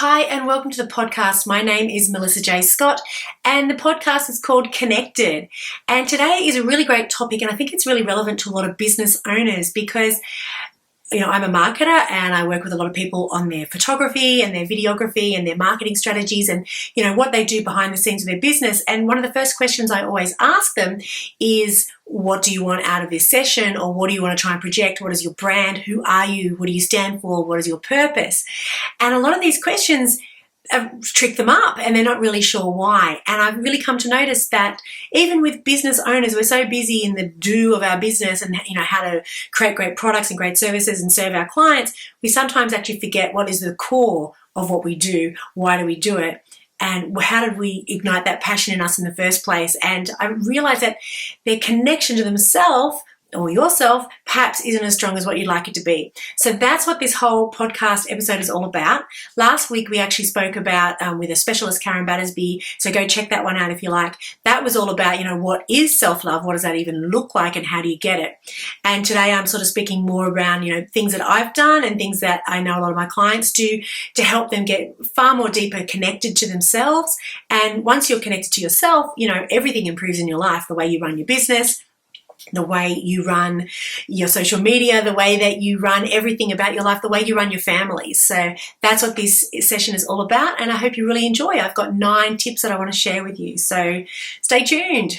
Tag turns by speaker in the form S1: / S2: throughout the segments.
S1: Hi and welcome to the podcast. My name is Melissa J. Scott and the podcast is called Connected. And today is a really great topic and I think it's really relevant to a lot of business owners because I'm a marketer and I work with a lot of people on their photography and their videography and their marketing strategies and, what they do behind the scenes of their business. And one of the first questions I always ask them is, what do you want out of this session? Or what do you want to try and project? What is your brand? Who are you? What do you stand for? What is your purpose? And a lot of these questions trick them up and they're not really sure why. And I've really come to notice that even with business owners, we're so busy in the do of our business and how to create great products and great services and serve our clients, we sometimes actually forget what is the core of what we do, why do we do it, and how did we ignite that passion in us in the first place. And I realized that their connection to themselves or yourself perhaps isn't as strong as what you'd like it to be. So that's what this whole podcast episode is all about. Last week we actually spoke about with a specialist, Karen Battersby, so go check that one out if you like. That was all about, what is self-love, what does that even look like and how do you get it? And today I'm sort of speaking more around, things that I've done and things that I know a lot of my clients do to help them get far more deeper connected to themselves. And once you're connected to yourself, everything improves in your life, the way you run your business, the way you run your social media, the way that you run everything about your life, the way you run your family. So that's what this session is all about, and I hope you really enjoy. I've got 9 tips that I want to share with you, so stay tuned.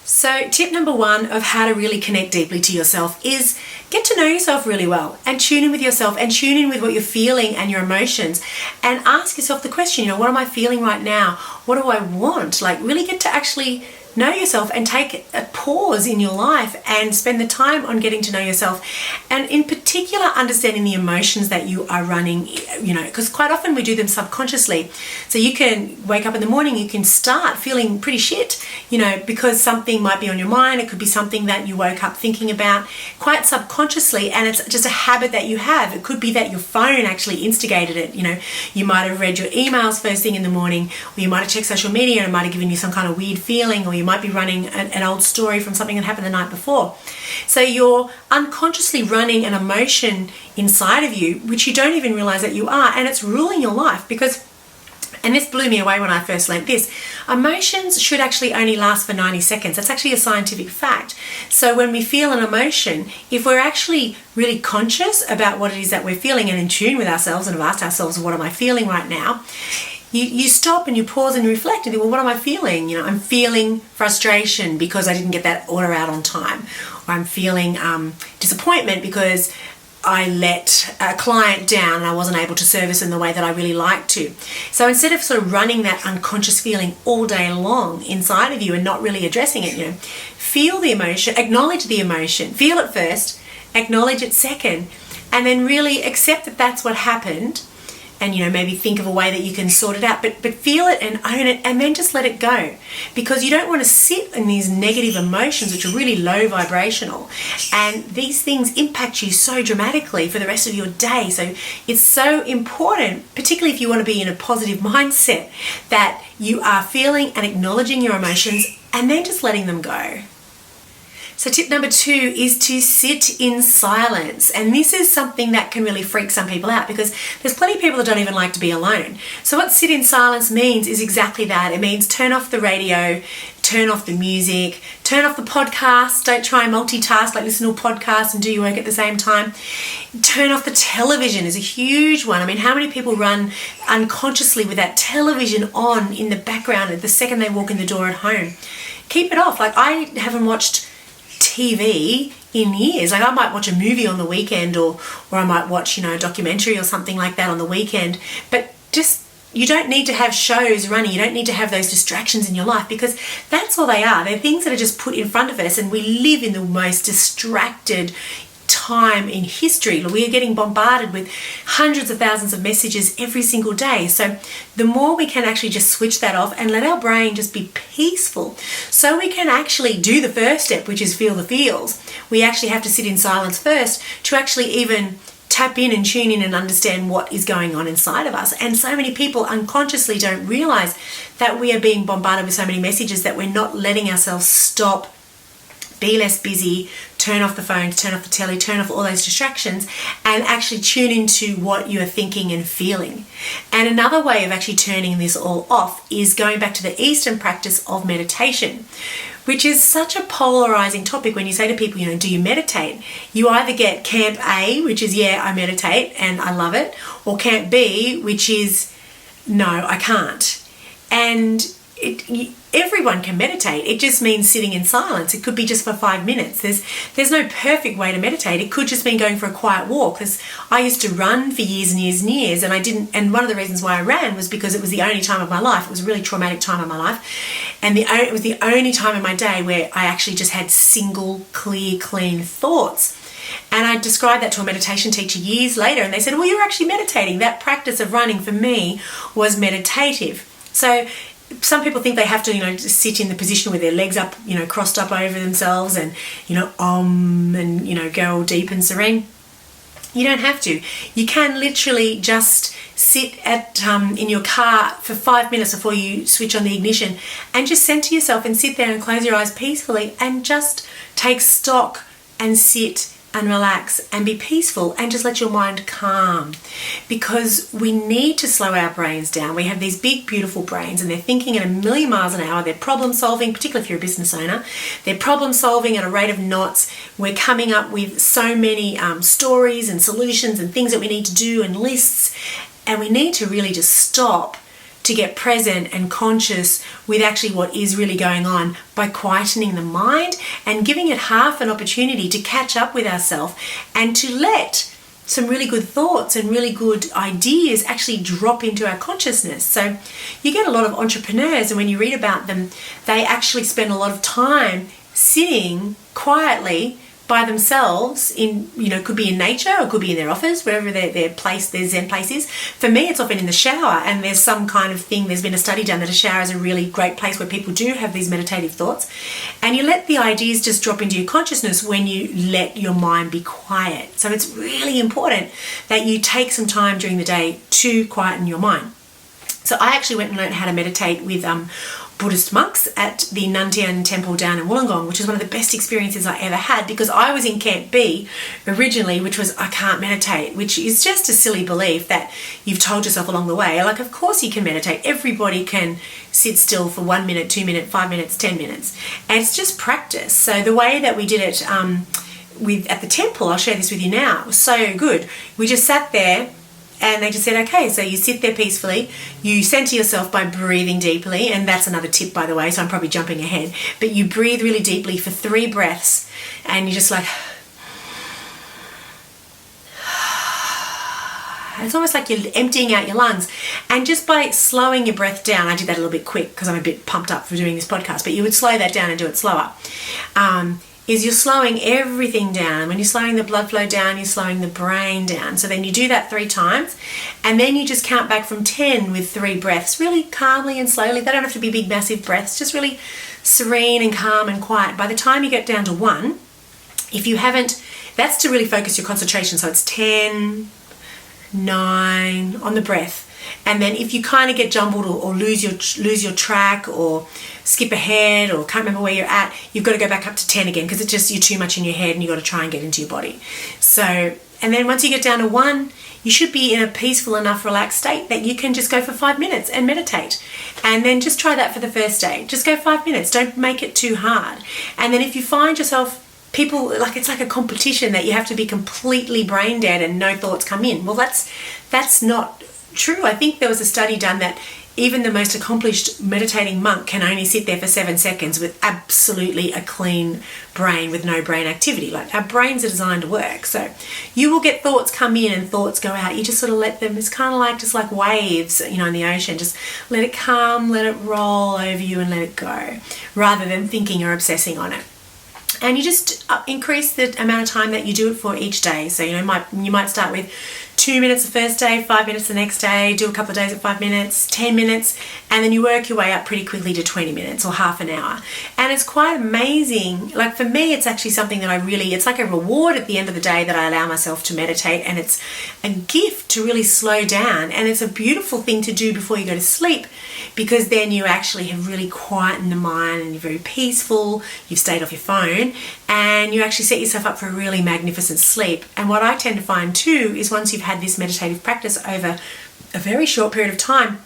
S1: So tip number 1 of how to really connect deeply to yourself is get to know yourself really well and tune in with yourself and tune in with what you're feeling and your emotions and ask yourself the question, what am I feeling right now? What do I want? Really get to actually know yourself and take a pause in your life and spend the time on getting to know yourself. And in particular, understanding the emotions that you are running, because quite often we do them subconsciously. So you can wake up in the morning, you can start feeling pretty shit, because something might be on your mind. It could be something that you woke up thinking about quite subconsciously, and it's just a habit that you have. It could be that your phone actually instigated it. You might have read your emails first thing in the morning, or you might have checked social media and it might have given you some kind of weird feeling, or you might be running an old story from something that happened the night before. So you're unconsciously running an emotion inside of you, which you don't even realize that you are, and it's ruling your life because, and this blew me away when I first learned this, emotions should actually only last for 90 seconds. That's actually a scientific fact. So when we feel an emotion, if we're actually really conscious about what it is that we're feeling and in tune with ourselves and have asked ourselves, what am I feeling right now? You stop and you pause and you reflect and think, well, what am I feeling? I'm feeling frustration because I didn't get that order out on time. Or I'm feeling disappointment because I let a client down and I wasn't able to service in the way that I really like to. So instead of sort of running that unconscious feeling all day long inside of you and not really addressing it, feel the emotion, acknowledge the emotion, feel it first, acknowledge it second, and then really accept that that's what happened. And maybe think of a way that you can sort it out, but feel it and own it and then just let it go, because you don't want to sit in these negative emotions which are really low vibrational, and these things impact you so dramatically for the rest of your day. So it's so important, particularly if you want to be in a positive mindset, that you are feeling and acknowledging your emotions and then just letting them go. So tip number 2 is to sit in silence. And this is something that can really freak some people out because there's plenty of people that don't even like to be alone. So what sit in silence means is exactly that. It means turn off the radio, turn off the music, turn off the podcast. Don't try and multitask, like listen to a podcast and do your work at the same time. Turn off the television is a huge one. I mean, how many people run unconsciously with that television on in the background the second they walk in the door at home? Keep it off. I haven't watched TV in years. I might watch a movie on the weekend or I might watch, a documentary or something like that on the weekend. But just, you don't need to have shows running. You don't need to have those distractions in your life because that's all they are. They're things that are just put in front of us, and we live in the most distracted time in history. We are getting bombarded with hundreds of thousands of messages every single day. So the more we can actually just switch that off and let our brain just be peaceful, so we can actually do the first step, which is feel the feels. We actually have to sit in silence first to actually even tap in and tune in and understand what is going on inside of us. And so many people unconsciously don't realize that we are being bombarded with so many messages that we're not letting ourselves stop, be less busy, turn off the phones, turn off the telly, turn off all those distractions, and actually tune into what you're thinking and feeling. And another way of actually turning this all off is going back to the Eastern practice of meditation, which is such a polarizing topic. When you say to people, do you meditate? You either get Camp A, which is, yeah, I meditate and I love it, or Camp B, which is, no, I can't. And everyone can meditate. It just means sitting in silence. It could be just for 5 minutes. There's no perfect way to meditate. It could just mean going for a quiet walk. Because I used to run for years and years and years, and I didn't. And one of the reasons why I ran was because it was the only time of my life. It was a really traumatic time of my life, and it was the only time in my day where I actually just had single, clear, clean thoughts. And I described that to a meditation teacher years later, and they said, well, you're actually meditating. That practice of running for me was meditative. So some people think they have to, just sit in the position with their legs up, crossed up over themselves and, and, go all deep and serene. You don't have to. You can literally just sit in your car for 5 minutes before you switch on the ignition and just center yourself and sit there and close your eyes peacefully and just take stock and sit and relax and be peaceful and just let your mind calm, because we need to slow our brains down. We have these big, beautiful brains, and they're thinking at 1,000,000 miles an hour. They're problem solving, particularly if you're a business owner. They're problem solving at a rate of knots. We're coming up with so many stories and solutions and things that we need to do and lists, and we need to really just stop to get present and conscious with actually what is really going on by quietening the mind and giving it half an opportunity to catch up with ourselves and to let some really good thoughts and really good ideas actually drop into our consciousness. So you get a lot of entrepreneurs, and when you read about them, they actually spend a lot of time sitting quietly by themselves in, could be in nature or could be in their office, wherever their Zen place is. For me, it's often in the shower, and there's some kind of thing, there's been a study done that a shower is a really great place where people do have these meditative thoughts. And you let the ideas just drop into your consciousness when you let your mind be quiet. So it's really important that you take some time during the day to quieten your mind. So I actually went and learned how to meditate with Buddhist monks at the Nantian temple down in Wollongong, which is one of the best experiences I ever had, because I was in Camp B originally, which was I can't meditate, which is just a silly belief that you've told yourself along the way. Like, of course you can meditate. Everybody can sit still for 1 minute, 2 minutes, 5 minutes, 10 minutes. And it's just practice. So the way that we did it at the temple, I'll share this with you now, was so good. We just sat there, and they just said, okay, so you sit there peacefully, you center yourself by breathing deeply, and that's another tip, by the way, so I'm probably jumping ahead, but you breathe really deeply for 3 breaths, and you're just like, it's almost like you're emptying out your lungs. And just by slowing your breath down, I did that a little bit quick because I'm a bit pumped up for doing this podcast, but you would slow that down and do it slower. Is you're slowing everything down. When you're slowing the blood flow down, you're slowing the brain down. So then you do that 3 times, and then you just count back from 10 with 3 breaths, really calmly and slowly. They don't have to be big, massive breaths, just really serene and calm and quiet. By the time you get down to 1, if you haven't, that's to really focus your concentration. So it's 10, 9 on the breath. And then if you kind of get jumbled or lose your track or skip ahead or can't remember where you're at, you've got to go back up to 10 again, because it's just you're too much in your head and you've got to try and get into your body. So, and then once you get down to 1, you should be in a peaceful enough, relaxed state that you can just go for 5 minutes and meditate. And then just try that for the first day. Just go 5 minutes. Don't make it too hard. And then if you find yourself, it's like a competition that you have to be completely brain dead and no thoughts come in. Well, that's not true. I think there was a study done that even the most accomplished meditating monk can only sit there for 7 seconds with absolutely a clean brain with no brain activity. Like, our brains are designed to work. So you will get thoughts come in and thoughts go out. You just sort of let them, it's kind of like just like waves, in the ocean. Just let it come, let it roll over you and let it go, rather than thinking or obsessing on it. And you just increase the amount of time that you do it for each day. So, you might start with 2 minutes the first day, 5 minutes the next day, do a couple of days at 5 minutes, 10 minutes, and then you work your way up pretty quickly to 20 minutes or half an hour. And it's quite amazing. Like for me, it's actually something that it's like a reward at the end of the day that I allow myself to meditate, and it's a gift to really slow down. And it's a beautiful thing to do before you go to sleep, because then you actually have really quietened the mind and you're very peaceful, you've stayed off your phone, and you actually set yourself up for a really magnificent sleep. And what I tend to find too is once you've had this meditative practice over a very short period of time,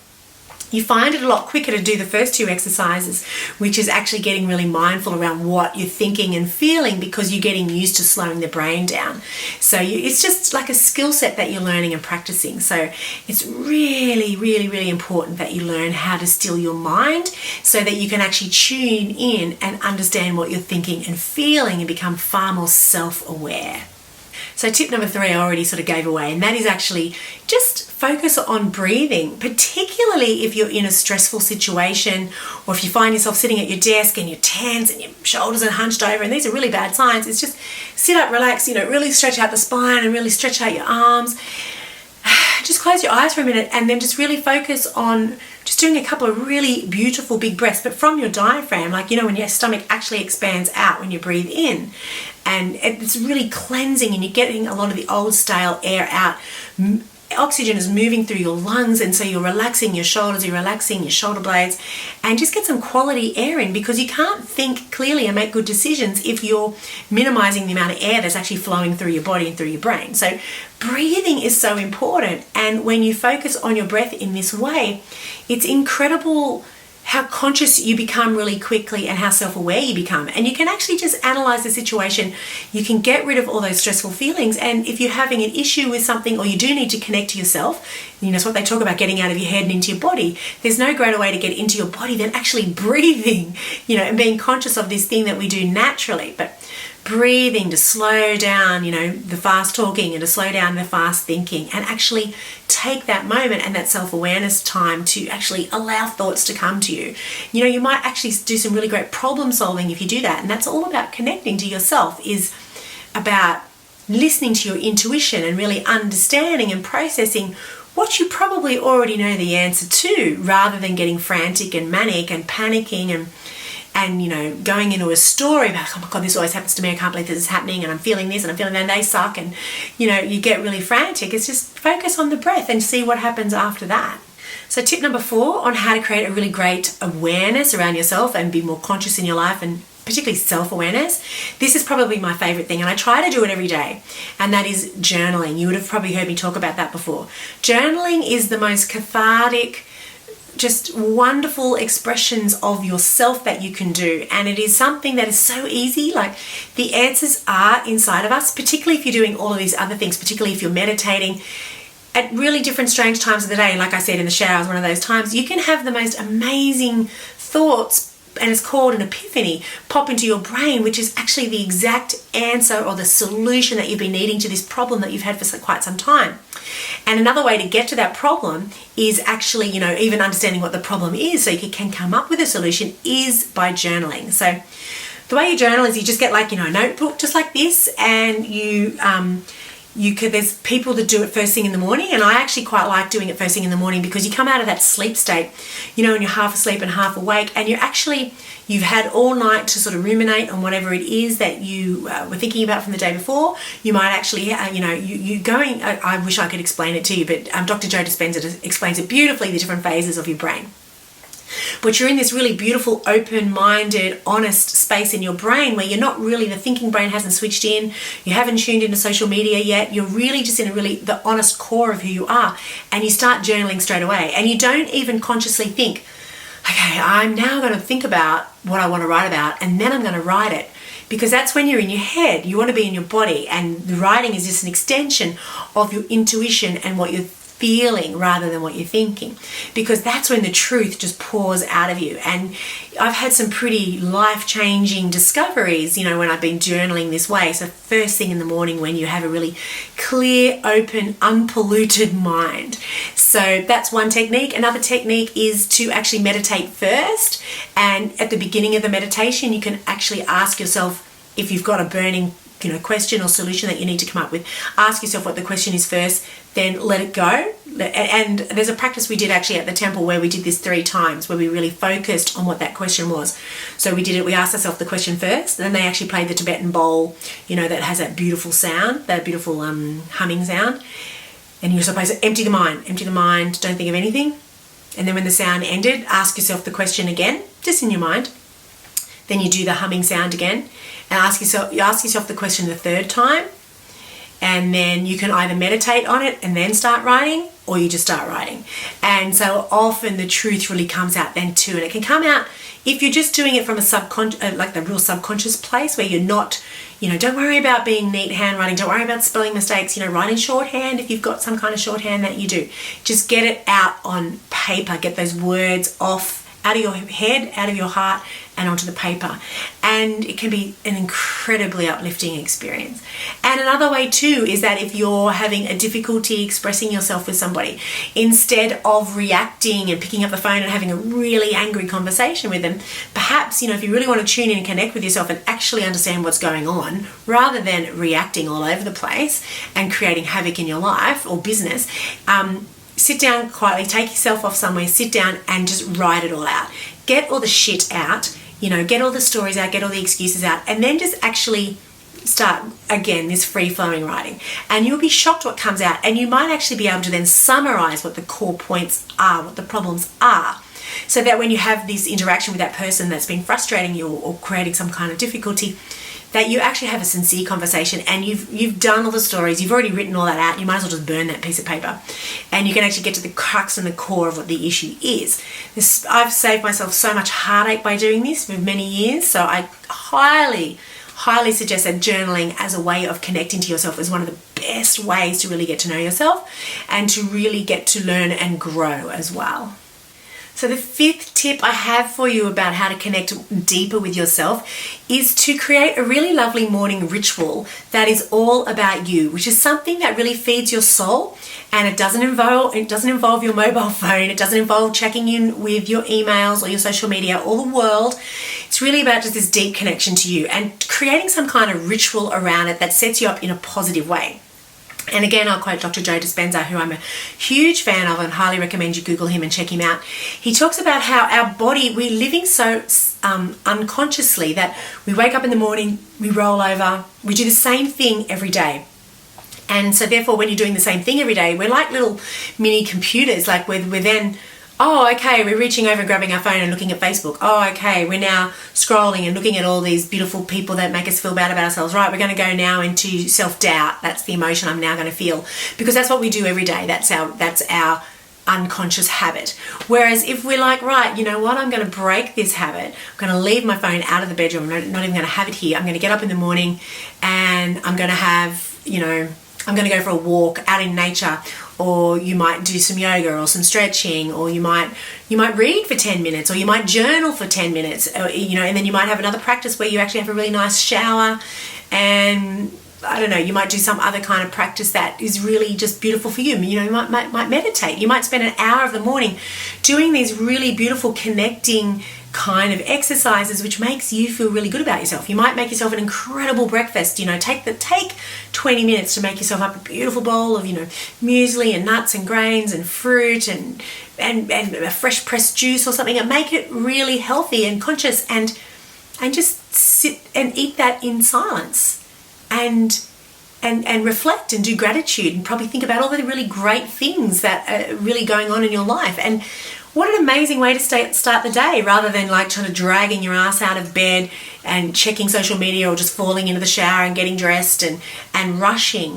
S1: you find it a lot quicker to do the first two exercises, which is actually getting really mindful around what you're thinking and feeling, because you're getting used to slowing the brain down. So it's just like a skill set that you're learning and practicing. So it's really, really, really important that you learn how to still your mind so that you can actually tune in and understand what you're thinking and feeling and become far more self-aware. So tip number 3 I already sort of gave away, and that is actually just focus on breathing, particularly if you're in a stressful situation, or if you find yourself sitting at your desk and you're tense and your shoulders are hunched over, and these are really bad signs. It's just sit up, relax, really stretch out the spine and really stretch out your arms. Just close your eyes for a minute and then just really focus on just doing a couple of really beautiful big breaths, but from your diaphragm, like when your stomach actually expands out when you breathe in. And it's really cleansing, and you're getting a lot of the old stale air out. Oxygen is moving through your lungs, and so you're relaxing your shoulders, you're relaxing your shoulder blades, and just get some quality air in, because you can't think clearly and make good decisions if you're minimizing the amount of air that's actually flowing through your body and through your brain. So breathing is so important, and when you focus on your breath in this way, it's incredible how conscious you become really quickly and how self-aware you become. And you can actually just analyze the situation. You can get rid of all those stressful feelings. And if you're having an issue with something, or you do need to connect to yourself, it's what they talk about, getting out of your head and into your body. There's no greater way to get into your body than actually breathing, and being conscious of this thing that we do naturally. But breathing to slow down, the fast talking, and to slow down the fast thinking, and actually take that moment and that self-awareness time to actually allow thoughts to come to you. You might actually do some really great problem solving if you do that. And that's all about connecting to yourself, is about listening to your intuition and really understanding and processing what you probably already know the answer to, rather than getting frantic and manic and panicking and going into a story about, oh my God, this always happens to me, I can't believe this is happening, and I'm feeling this and I'm feeling that, and they suck, and you get really frantic. It's just focus on the breath and see what happens after that. So tip number 4 on how to create a really great awareness around yourself and be more conscious in your life, and particularly self-awareness. This is probably my favorite thing, and I try to do it every day, and that is journaling. You would have probably heard me talk about that before. Journaling is the most cathartic, just wonderful expressions of yourself that you can do, and it is something that is so easy. Like, the answers are inside of us, particularly if you're doing all of these other things, particularly if you're meditating at really different strange times of the day. Like I said, in the shower is one of those times. You can have the most amazing thoughts, and it's called an epiphany, pop into your brain, which is actually the exact answer or the solution that you've been needing to this problem that you've had for quite some time. And another way to get to that problem is actually, even understanding what the problem is so you can come up with a solution, is by journaling. So the way you journal is you just get a notebook just like this, and there's people that do it first thing in the morning, and I actually quite like doing it first thing in the morning, because you come out of that sleep state, and you're half asleep and half awake, and you've had all night to sort of ruminate on whatever it is that you were thinking about from the day before. You might actually, I wish I could explain it to you, but Dr. Joe Dispenza explains it beautifully, the different phases of your brain. But you're in this really beautiful, open-minded, honest space in your brain where you're not really, the thinking brain hasn't switched in, you haven't tuned into social media yet, you're really just in the honest core of who you are, and you start journaling straight away. And you don't even consciously think, okay, I'm now going to think about what I want to write about, and then I'm going to write it. Because that's when you're in your head. You want to be in your body, and the writing is just an extension of your intuition and what you're feeling rather than what you're thinking, because that's when the truth just pours out of you. And I've had some pretty life-changing discoveries, when I've been journaling this way. So first thing in the morning, when you have a really clear, open, unpolluted mind. So that's one technique. Another technique is to actually meditate first, and at the beginning of the meditation you can actually ask yourself, if you've got a burning question or solution that you need to come up with, ask yourself what the question is first, then let it go. And there's a practice we did actually at the temple where we did this 3 times, where we really focused on what that question was. So we asked ourselves the question first, then they actually played the Tibetan bowl, that has that beautiful sound, that beautiful humming sound. And you're supposed to empty the mind, don't think of anything. And then when the sound ended, ask yourself the question again, just in your mind. Then you do the humming sound again, and ask yourself the question the 3rd time. And then you can either meditate on it and then start writing, or you just start writing. And so often the truth really comes out then too. And it can come out if you're just doing it from a like the real subconscious place where you're not, don't worry about being neat handwriting. Don't worry about spelling mistakes. Write in shorthand if you've got some kind of shorthand that you do. Just get it out on paper. Get those words out of your head, out of your heart, and onto the paper. And it can be an incredibly uplifting experience. And another way too is that if you're having a difficulty expressing yourself with somebody, instead of reacting and picking up the phone and having a really angry conversation with them, perhaps, if you really want to tune in and connect with yourself and actually understand what's going on, rather than reacting all over the place and creating havoc in your life or business, sit down quietly, take yourself off somewhere, sit down and just write it all out. Get all the shit out, get all the stories out, get all the excuses out, and then just actually start again this free-flowing writing. And you'll be shocked what comes out, and you might actually be able to then summarize what the core points are, what the problems are, so that when you have this interaction with that person that's been frustrating you or creating some kind of difficulty, that you actually have a sincere conversation, and you've done all the stories, you've already written all that out. You might as well just burn that piece of paper, and you can actually get to the crux and the core of what the issue is. I've saved myself so much heartache by doing this for many years, so I highly suggest that journaling as a way of connecting to yourself is one of the best ways to really get to know yourself and to really get to learn and grow as well. So the 5th tip I have for you about how to connect deeper with yourself is to create a really lovely morning ritual that is all about you, which is something that really feeds your soul, and it doesn't involve your mobile phone, it doesn't involve checking in with your emails or your social media or the world. It's really about just this deep connection to you and creating some kind of ritual around it that sets you up in a positive way. And again, I'll quote Dr. Joe Dispenza, who I'm a huge fan of and highly recommend you Google him and check him out. He talks about how our body, we're living so unconsciously that we wake up in the morning, we roll over, we do the same thing every day. And so therefore, when you're doing the same thing every day, we're like little mini computers. Like we're then, we're reaching over and grabbing our phone and looking at Facebook. We're now scrolling and looking at all these beautiful people that make us feel bad about ourselves. Right, we're going to go now into self-doubt. That's the emotion I'm now going to feel, because that's what we do every day. That's our unconscious habit. Whereas if we're like, right, you know what, I'm going to break this habit. I'm going to leave my phone out of the bedroom. I'm not even going to have it here. I'm going to get up in the morning and I'm going to have, I'm going to go for a walk out in nature, or you might do some yoga or some stretching, or you might read for 10 minutes, or you might journal for 10 minutes, and then you might have another practice where you actually have a really nice shower, and I don't know, you might do some other kind of practice that is really just beautiful for you. You might meditate. You might spend an hour of the morning doing these really beautiful connecting kind of exercises which makes you feel really good about yourself. You might make yourself an incredible breakfast. Take 20 minutes to make yourself up a beautiful bowl of muesli and nuts and grains and fruit and a fresh pressed juice or something, and make it really healthy and conscious, and just sit and eat that in silence and reflect and do gratitude and probably think about all the really great things that are really going on in your life. And what an amazing way to start the day, rather than like trying to dragging your ass out of bed and checking social media, or just falling into the shower and getting dressed and rushing.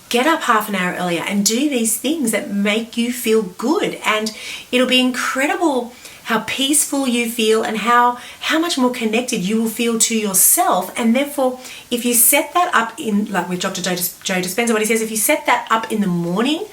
S1: Get up half an hour earlier and do these things that make you feel good, and it'll be incredible how peaceful you feel and how much more connected you will feel to yourself. And therefore, if you set that up in, like with Dr. Joe Dispenza, what he says, if you set that up in the morning,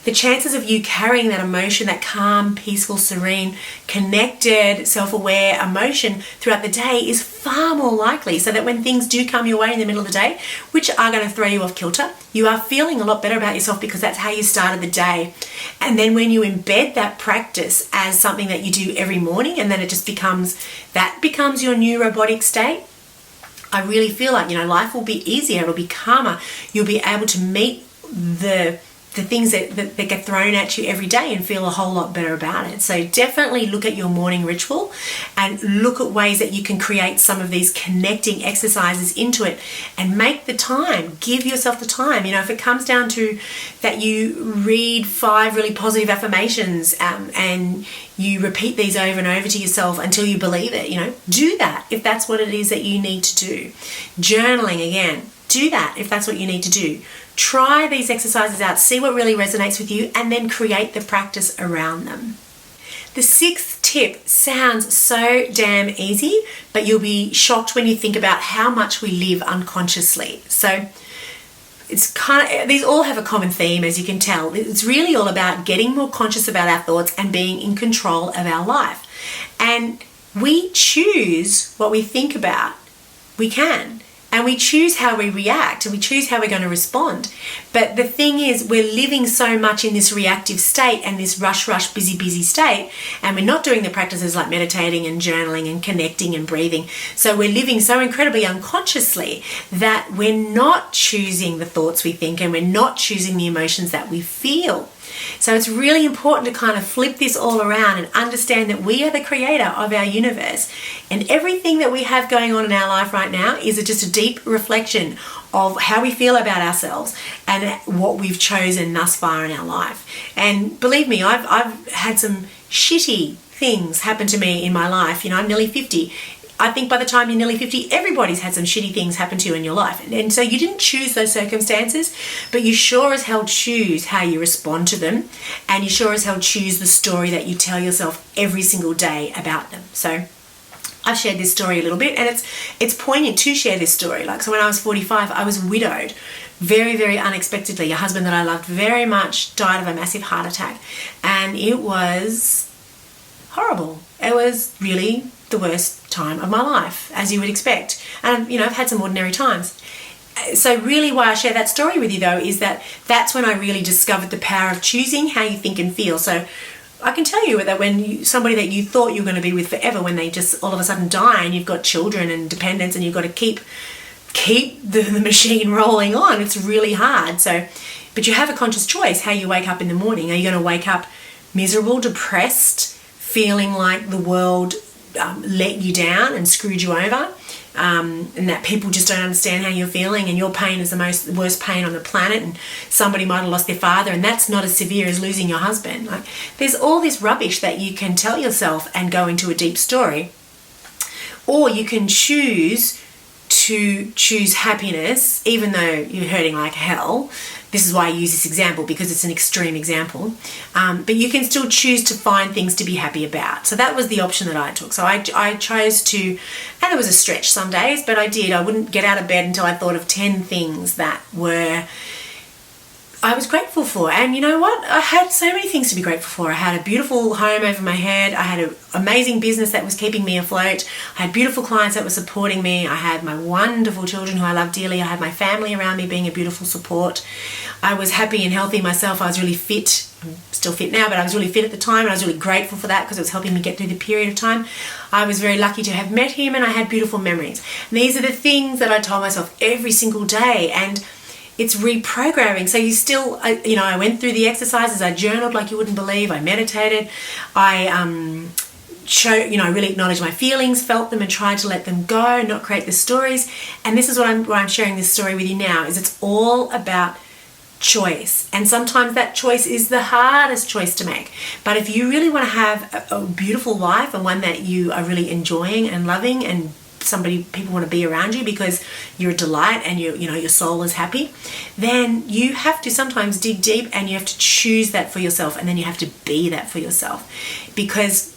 S1: the chances of you carrying that emotion, that calm, peaceful, serene, connected, self-aware emotion throughout the day is far more likely, so that when things do come your way in the middle of the day, which are going to throw you off kilter, you are feeling a lot better about yourself, because that's how you started the day. And then when you embed that practice as something that you do every morning, and then it just becomes your new robotic state, I really feel like, life will be easier, it'll be calmer. You'll be able to meet the things that get thrown at you every day and feel a whole lot better about it. So definitely look at your morning ritual and look at ways that you can create some of these connecting exercises into it and make the time. Give yourself the time. If it comes down to that, you read 5 really positive affirmations and you repeat these over and over to yourself until you believe it, do that if that's what it is that you need to do. Journaling, again, do that if that's what you need to do. Try these exercises out, see what really resonates with you, and then create the practice around them. The 6th tip sounds so damn easy, but you'll be shocked when you think about how much we live unconsciously. So these all have a common theme, as you can tell. It's really all about getting more conscious about our thoughts and being in control of our life. And we choose what we think about. We can. And we choose how we react, and we choose how we're going to respond. But the thing is, we're living so much in this reactive state and this rush, busy state, and we're not doing the practices like meditating and journaling and connecting and breathing. So we're living so incredibly unconsciously that we're not choosing the thoughts we think, and we're not choosing the emotions that we feel. So it's really important to kind of flip this all around and understand that we are the creator of our universe, and everything that we have going on in our life right now is just a deep reflection of how we feel about ourselves and what we've chosen thus far in our life. And believe me, I've had some shitty things happen to me in my life. I'm nearly 50. I think by the time you're nearly 50, everybody's had some shitty things happen to you in your life. And so you didn't choose those circumstances, but you sure as hell choose how you respond to them. And you sure as hell choose the story that you tell yourself every single day about them. So I've shared this story a little bit, and it's poignant to share this story. So when I was 45, I was widowed very, very unexpectedly. A husband that I loved very much died of a massive heart attack. And it was horrible. It was really the worst time of my life, as you would expect. And I've had some ordinary times. So really why I share that story with you, though, is that that's when I really discovered the power of choosing how you think and feel. So I can tell you that when somebody that you thought you were going to be with forever, when they just all of a sudden die, and you've got children and dependents, and you've got to keep the machine rolling on, it's really hard. So, but you have a conscious choice how you wake up in the morning. Are you going to wake up miserable, depressed, feeling like the world let you down and screwed you over, and that people just don't understand how you're feeling, and your pain is the worst pain on the planet, and somebody might have lost their father, and that's not as severe as losing your husband? There's all this rubbish that you can tell yourself and go into a deep story. Or you can choose happiness even though you're hurting like hell. This is why I use this example, because it's an extreme example. But you can still choose to find things to be happy about. So that was the option that I took. So I chose to, and it was a stretch some days, but I did. I wouldn't get out of bed until I thought of 10 things that I was grateful for. And you know what? I had so many things to be grateful for. I had a beautiful home over my head. I had an amazing business that was keeping me afloat. I had beautiful clients that were supporting me. I had my wonderful children who I love dearly. I had my family around me being a beautiful support. I was happy and healthy myself. I was really fit. I'm still fit now, but I was really fit at the time, and I was really grateful for that because it was helping me get through the period of time. I was very lucky to have met him, and I had beautiful memories. And these are the things that I told myself every single day, and it's reprogramming. So you still, I went through the exercises. I journaled like you wouldn't believe. I meditated. I really acknowledged my feelings, felt them, and tried to let them go, not create the stories. And this is why I'm sharing this story with you now, is it's all about choice. And sometimes that choice is the hardest choice to make. But if you really want to have a beautiful life, and one that you are really enjoying and loving, and people want to be around you because you're a delight and your soul is happy, then you have to sometimes dig deep, and you have to choose that for yourself, and then you have to be that for yourself. Because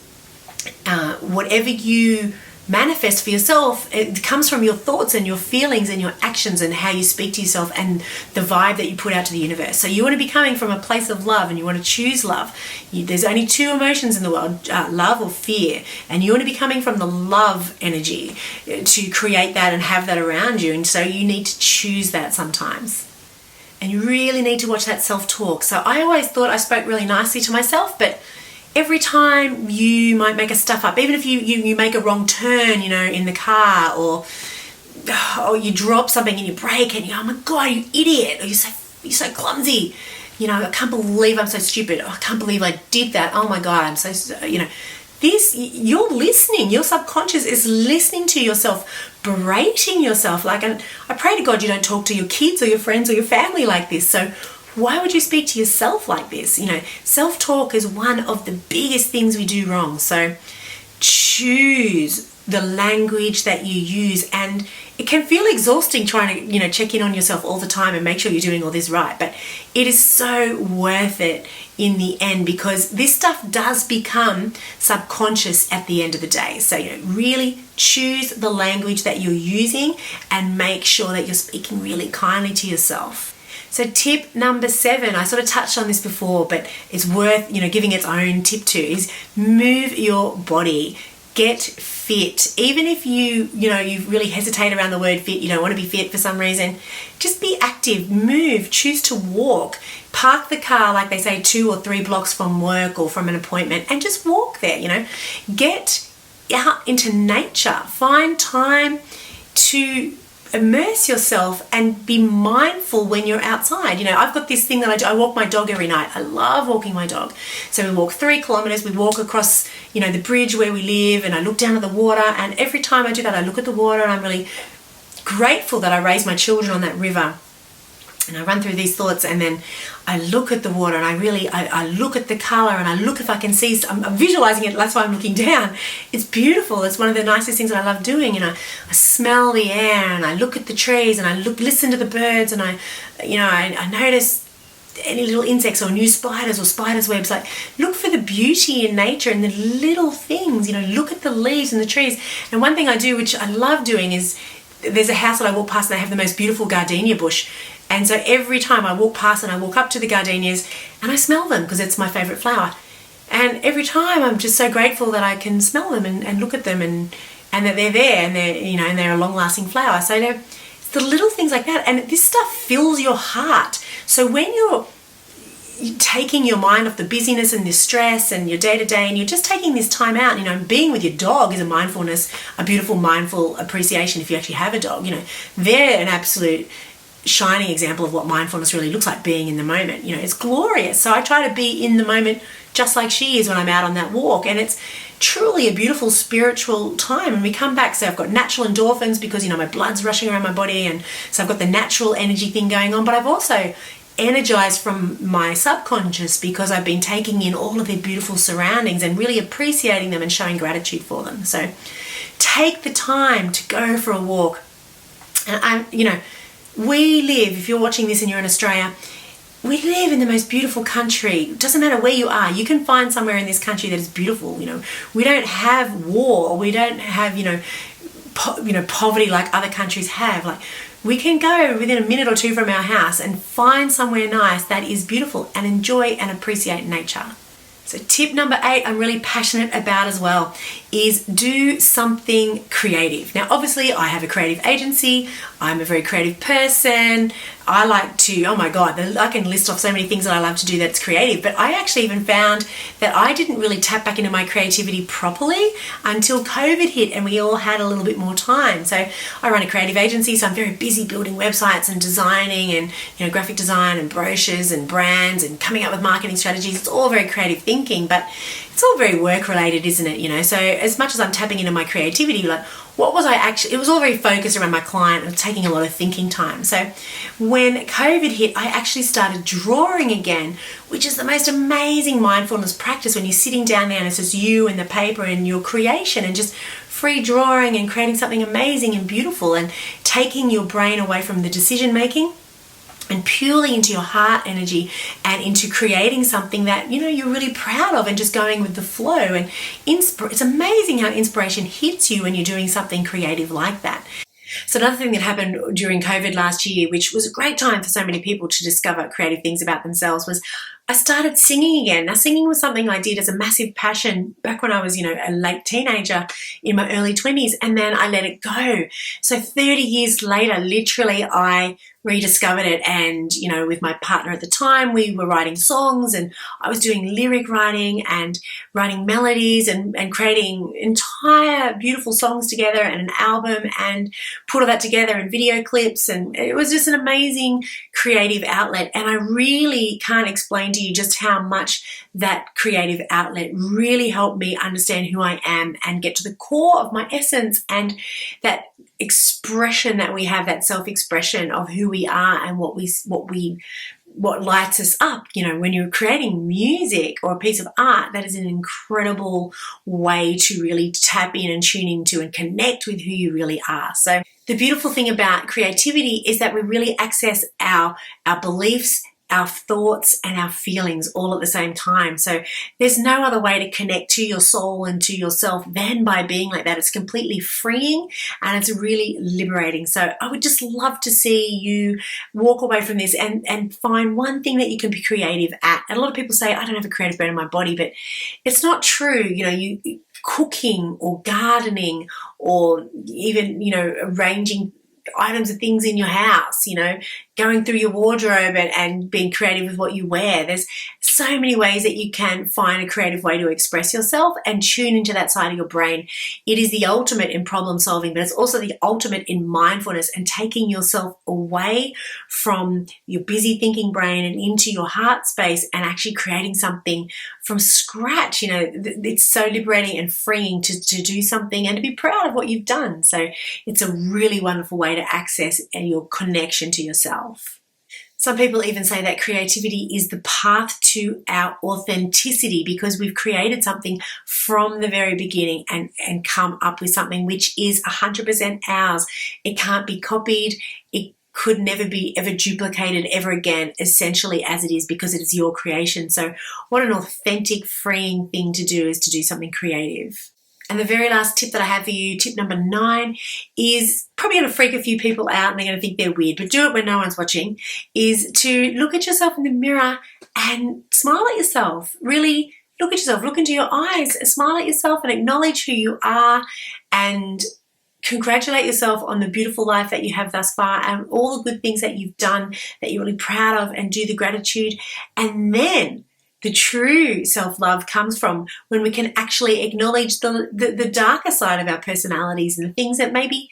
S1: whatever you manifest for yourself, it comes from your thoughts and your feelings and your actions and how you speak to yourself and the vibe that you put out to the universe. So you want to be coming from a place of love, and you want to choose love. There's only 2 emotions in the world, love or fear, and you want to be coming from the love energy to create that and have that around you. And so you need to choose that sometimes. And you really need to watch that self-talk. So I always thought I spoke really nicely to myself, but every time you might make a stuff up, even if you make a wrong turn, in the car, or oh, you drop something and you break and you go, oh my God, you idiot, or you're so clumsy. I can't believe I'm so stupid. Oh, I can't believe I did that. Oh my God, I'm so, you're listening. Your subconscious is listening to yourself, berating yourself. And I pray to God you don't talk to your kids or your friends or your family like this. So why would you speak to yourself like this? Self-talk is one of the biggest things we do wrong. So choose the language that you use, and it can feel exhausting trying to check in on yourself all the time and make sure you're doing all this right, but it is so worth it in the end, because this stuff does become subconscious at the end of the day. So really choose the language that you're using and make sure that you're speaking really kindly to yourself. So tip number 7, I sort of touched on this before, but it's worth giving its own tip to, is move your body. Get fit. Even if you really hesitate around the word fit, you don't want to be fit for some reason, just be active, move, choose to walk, park the car, like they say, 2 or 3 blocks from work or from an appointment, and just walk there, get out into nature, find time to immerse yourself and be mindful when you're outside. I've got this thing that I do. I walk my dog every night. I love walking my dog. So we walk 3 kilometers. We walk across, the bridge where we live, and I look down at the water. And every time I do that, I look at the water, and I'm really grateful that I raised my children on that river. And I run through these thoughts, and then I look at the water, and I look at the color, and I look if I can see. I'm visualizing it. That's why I'm looking down. It's beautiful. It's one of the nicest things that I love doing. I smell the air, and I look at the trees, and I listen to the birds, and I notice any little insects or new spiders or spiders' webs. Like, look for the beauty in nature and the little things. Look at the leaves and the trees. And one thing I do, which I love doing, is there's a house that I walk past, and they have the most beautiful gardenia bush. And so every time I walk past, and I walk up to the gardenias, and I smell them because it's my favorite flower. And every time I'm just so grateful that I can smell them and look at them, and that they're there, and they're a long-lasting flower. So it's the little things like that, and this stuff fills your heart. So when you're taking your mind off the busyness and the stress and your day-to-day, and you're just taking this time out, being with your dog is a mindfulness, a beautiful mindful appreciation. If you actually have a dog, they're an absolute shining example of what mindfulness really looks like, being in the moment. It's glorious. So I try to be in the moment just like she is when I'm out on that walk, and it's truly a beautiful spiritual time. And we come back, so I've got natural endorphins because my blood's rushing around my body, and so I've got the natural energy thing going on, but I've also energized from my subconscious because I've been taking in all of their beautiful surroundings and really appreciating them and showing gratitude for them. So take the time to go for a walk. And we live, if you're watching this and you're in Australia, we live in the most beautiful country. It doesn't matter where you are. You can find somewhere in this country that is beautiful. We don't have war. We don't have, poverty like other countries have. Like, we can go within a minute or 2 from our house and find somewhere nice that is beautiful and enjoy and appreciate nature. So tip number 8, I'm really passionate about as well, is do something creative. Now, obviously, I have a creative agency. I'm a very creative person. I like to, oh my God, I can list off so many things that I love to do that's creative, but I actually even found that I didn't really tap back into my creativity properly until COVID hit and we all had a little bit more time. So I run a creative agency, so I'm very busy building websites and designing and graphic design and brochures and brands and coming up with marketing strategies. It's all very creative thinking, but it's all very work related, isn't it? So as much as I'm tapping into my creativity, like, what was I actually, it was all very focused around my client and taking a lot of thinking time. So when COVID hit, I actually started drawing again, which is the most amazing mindfulness practice when you're sitting down there and it's just you and the paper and your creation and just free drawing and creating something amazing and beautiful and taking your brain away from the decision making and purely into your heart energy and into creating something that you're really proud of and just going with the flow. And it's amazing how inspiration hits you when you're doing something creative like that. So another thing that happened during COVID last year, which was a great time for so many people to discover creative things about themselves, was I started singing again. Now, singing was something I did as a massive passion back when I was, a late teenager in my early 20s, and then I let it go. So 30 years later, literally, I rediscovered it. And, with my partner at the time, we were writing songs, and I was doing lyric writing and writing melodies and creating entire beautiful songs together and an album, and put all that together in video clips. And it was just an amazing creative outlet. And I really can't explain to you just how much that creative outlet really helped me understand who I am and get to the core of my essence, and that expression that we have, that self-expression of who we are and what lights us up. When you're creating music or a piece of art, that is an incredible way to really tap in and tune into and connect with who you really are. So the beautiful thing about creativity is that we really access our beliefs, our thoughts, and our feelings all at the same time. So there's no other way to connect to your soul and to yourself than by being like that. It's completely freeing and it's really liberating. So I would just love to see you walk away from this and find one thing that you can be creative at. And a lot of people say, I don't have a creative brain in my body, but it's not true. You cooking or gardening or even, arranging items and things in your house, going through your wardrobe and being creative with what you wear. There's so many ways that you can find a creative way to express yourself and tune into that side of your brain. It is the ultimate in problem solving, but it's also the ultimate in mindfulness and taking yourself away from your busy thinking brain and into your heart space and actually creating something from scratch. It's so liberating and freeing to do something and to be proud of what you've done. So it's a really wonderful way to access your connection to yourself. Some people even say that creativity is the path to our authenticity, because we've created something from the very beginning and come up with something which is 100% ours. It can't be copied. It could never be ever duplicated ever again, essentially as it is, because it is your creation. So what an authentic, freeing thing to do is to do something creative. And the very last tip that I have for you, tip number 9, is probably going to freak a few people out and they're going to think they're weird, but do it when no one's watching, is to look at yourself in the mirror and smile at yourself. Really look at yourself, look into your eyes, smile at yourself and acknowledge who you are, and congratulate yourself on the beautiful life that you have thus far and all the good things that you've done that you're really proud of, and do the gratitude. And then the true self-love comes from when we can actually acknowledge the darker side of our personalities and the things that maybe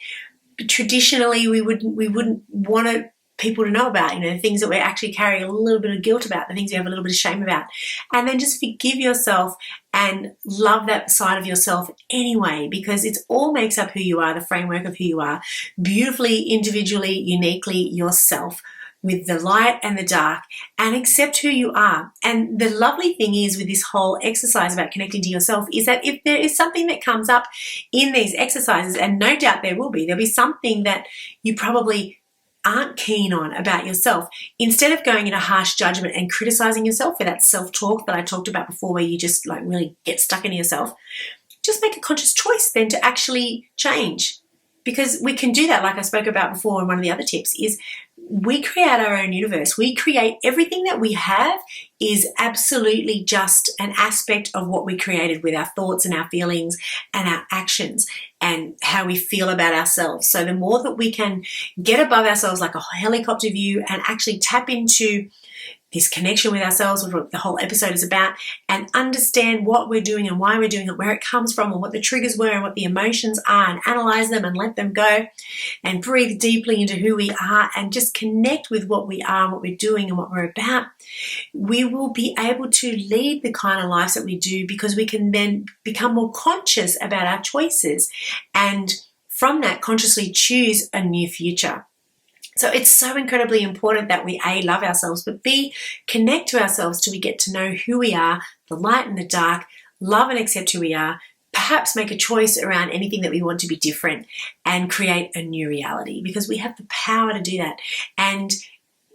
S1: traditionally we wouldn't want people to know about, the things that we actually carry a little bit of guilt about, the things you have a little bit of shame about. And then just forgive yourself and love that side of yourself anyway, because it all makes up who you are, the framework of who you are, beautifully, individually, uniquely yourself, with the light and the dark, and accept who you are. And the lovely thing is with this whole exercise about connecting to yourself is that if there is something that comes up in these exercises, and no doubt there'll be something that you probably aren't keen on about yourself, instead of going into harsh judgment and criticizing yourself for that self-talk that I talked about before, where you just really get stuck into yourself, just make a conscious choice then to actually change. Because we can do that, like I spoke about before in one of the other tips, is we create our own universe. We create everything that we have is absolutely just an aspect of what we created with our thoughts and our feelings and our actions and how we feel about ourselves. So the more that we can get above ourselves like a helicopter view and actually tap into this connection with ourselves, what the whole episode is about, and understand what we're doing and why we're doing it, where it comes from and what the triggers were and what the emotions are, and analyze them and let them go, and breathe deeply into who we are and just connect with what we are and what we're doing and what we're about, we will be able to lead the kind of lives that we do, because we can then become more conscious about our choices and from that consciously choose a new future. So it's so incredibly important that we A, love ourselves, but B, connect to ourselves till we get to know who we are, the light and the dark, love and accept who we are, perhaps make a choice around anything that we want to be different, and create a new reality, because we have the power to do that. And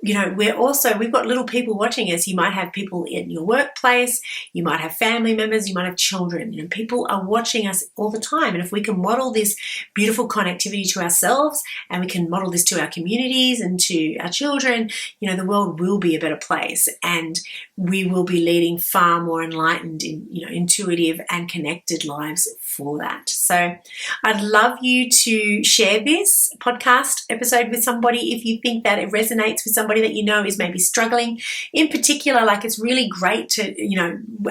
S1: we've got little people watching us. You might have people in your workplace, you might have family members, you might have children. People are watching us all the time. And if we can model this beautiful connectivity to ourselves, and we can model this to our communities and to our children, the world will be a better place, and we will be leading far more enlightened, intuitive and connected lives for that. So I'd love you to share this podcast episode with somebody if you think that it resonates with somebody that is maybe struggling. In particular, it's really great to,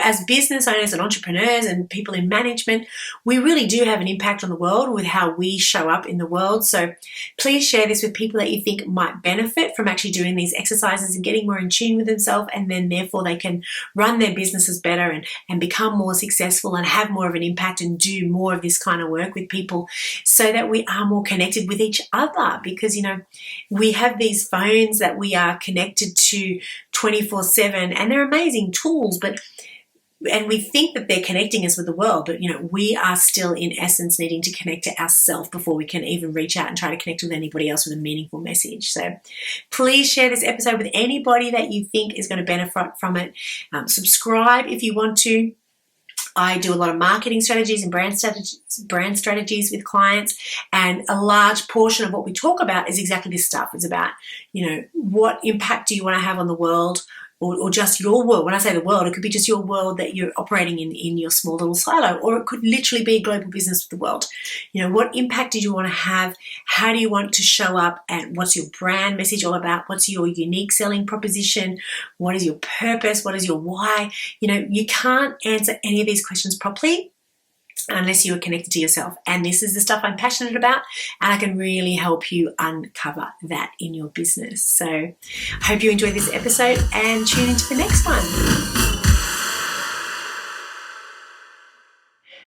S1: as business owners and entrepreneurs and people in management, we really do have an impact on the world with how we show up in the world. So please share this with people that you think might benefit from actually doing these exercises and getting more in tune with themselves, and then therefore they can run their businesses better and become more successful and have more of an impact and do more of this kind of work with people, so that we are more connected with each other. Because we have these phones that we are connected to 24/7, and they're amazing tools, and we think that they're connecting us with the world, but we are still in essence needing to connect to ourselves before we can even reach out and try to connect with anybody else with a meaningful message. So please share this episode with anybody that you think is going to benefit from it. Subscribe if you want to. I do a lot of marketing strategies and brand strategies with clients, and a large portion of what we talk about is exactly this stuff. It's about, what impact do you want to have on the world, or just your world. When I say the world, it could be just your world that you're operating in your small little silo, or it could literally be a global business with the world. What impact do you want to have? How do you want to show up? And what's your brand message all about? What's your unique selling proposition? What is your purpose? What is your why? You can't answer any of these questions properly unless you are connected to yourself. And this is the stuff I'm passionate about, and I can really help you uncover that in your business. So I hope you enjoyed this episode, and tune into the next one.